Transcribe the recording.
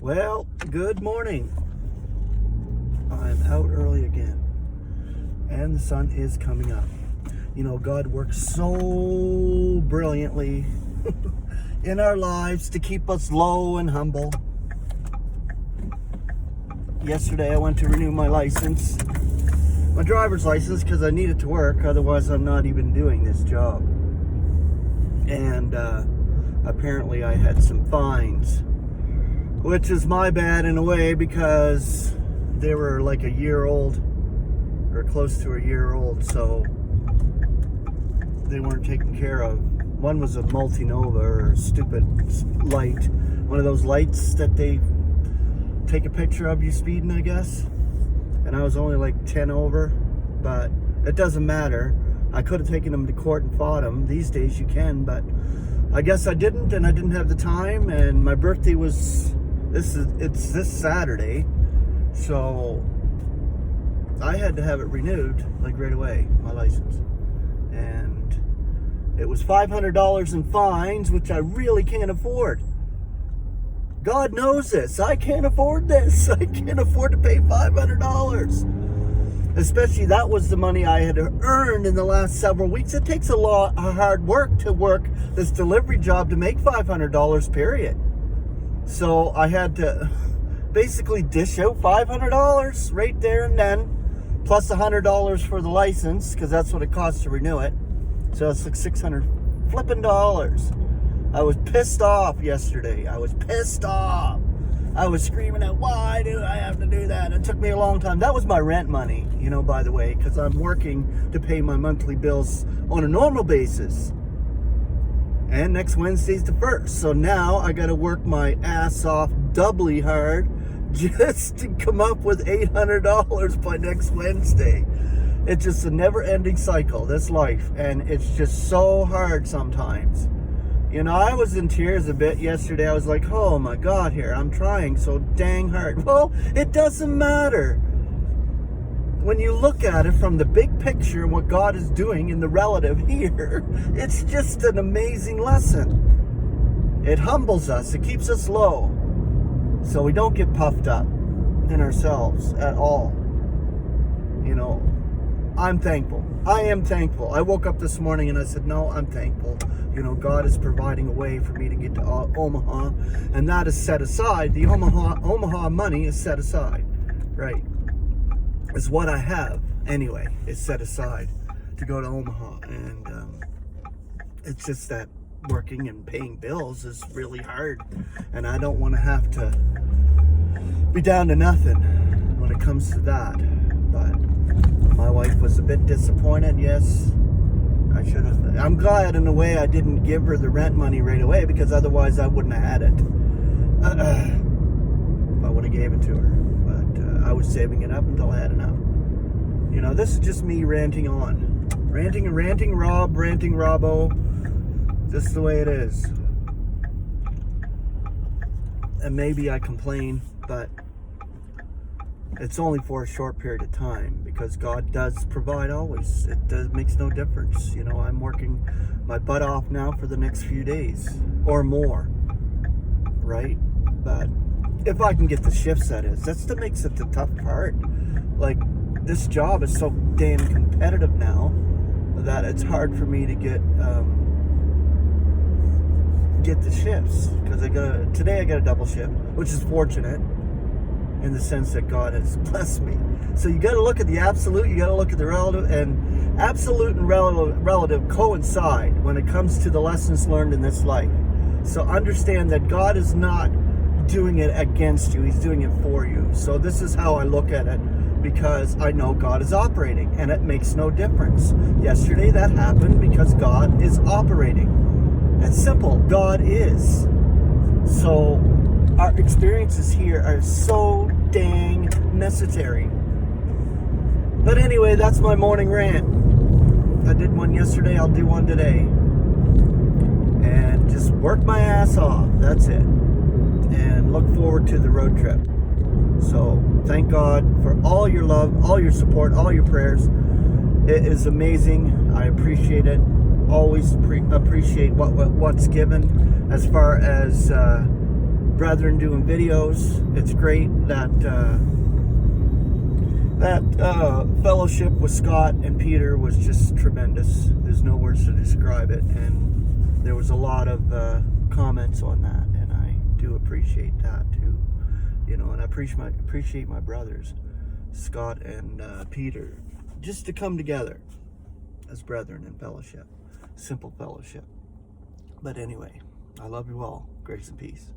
Well, good morning. I'm out early again, and the sun is coming up. You know, God works so brilliantly in our lives to keep us low and humble. Yesterday, I went to renew my license, my driver's license, because I needed to work. Otherwise, I'm not even doing this job. And apparently, I had some fines, which is my bad in a way because they were like a year old or close to a year old, so they weren't taken care of. One was a multinova, or a stupid light, one of those lights that they take a picture of you speeding, I guess. And I was only like 10 over, but it doesn't matter. I could have taken them to court and fought them. These days you can, but I guess I didn't, and I didn't have the time. And my birthday was it's this Saturday, so I had to have it renewed like right away, my license. And it was $500 in fines, which I really can't afford. God knows this. I can't afford this. I can't afford to pay $500. Especially that was the money I had earned in the last several weeks. It takes a lot of hard work to work this delivery job to make $500, period. So I had to basically dish out $500 right there and then, plus $100 for the license, because that's what it costs to renew it. So it's like $600 flipping dollars. I was pissed off yesterday. I was pissed off. I was screaming out, why do I have to do that? It took me a long time. That was my rent money, you know, by the way, because I'm working to pay my monthly bills on a normal basis. And next Wednesday's the 1st. So now I got to work my ass off doubly hard just to come up with $800 by next Wednesday. It's just a never-ending cycle, this life. And it's just so hard sometimes. You know, I was in tears a bit yesterday. I was like, oh my God, here, I'm trying so dang hard. Well, it doesn't matter. When you look at it from the big picture and what God is doing in the relative here, it's just an amazing lesson. It humbles us. It keeps us low, so we don't get puffed up in ourselves at all. You know, I'm thankful. I am thankful. I woke up this morning and I said, no, I'm thankful. You know, God is providing a way for me to get to Omaha, and that is set aside. The Omaha money is set aside, right? It's what I have anyway. It's set aside to go to Omaha, and it's just that working and paying bills is really hard, and I don't want to have to be down to nothing when it comes to that. But my wife was a bit disappointed. Yes, I should have. I'm glad in a way I didn't give her the rent money right away, because otherwise I wouldn't have had it. I would have gave it to her, but I was saving it up until I had enough. You know, this is just me ranting on. Ranting, Robbo. This is the way it is. And maybe I complain, but it's only for a short period of time, because God does provide always. It makes no difference. You know, I'm working my butt off now for the next few days or more, right? But if I can get the shifts, that's what makes it the tough part. Like, this job is so damn competitive now that it's hard for me to get the shifts, because today I got a double shift, which is fortunate in the sense that God has blessed me. So you got to look at the absolute, you got to look at the relative, and absolute and relative coincide when it comes to the lessons learned in this life. So understand that God is not doing it against you, He's doing it for you. So this is how I look at it, because I know God is operating, and it makes no difference. Yesterday that happened because God is operating. It's simple. God is. So our experiences here are so dang necessary. But anyway, that's my morning rant. I did one yesterday, I'll do one today. And just work my ass off. That's it. And look forward to the road trip. So thank God for all your love, all your support, all your prayers. It is amazing. I appreciate it. Always appreciate what's given as far as brethren doing videos. It's great that fellowship with Scott and Peter was just tremendous. There's no words to describe it, and there was a lot of comments on that, and I do appreciate that too. You know, and I appreciate my brothers, Scott and Peter, just to come together as brethren in fellowship, simple fellowship. But anyway, I love you all. Grace and peace.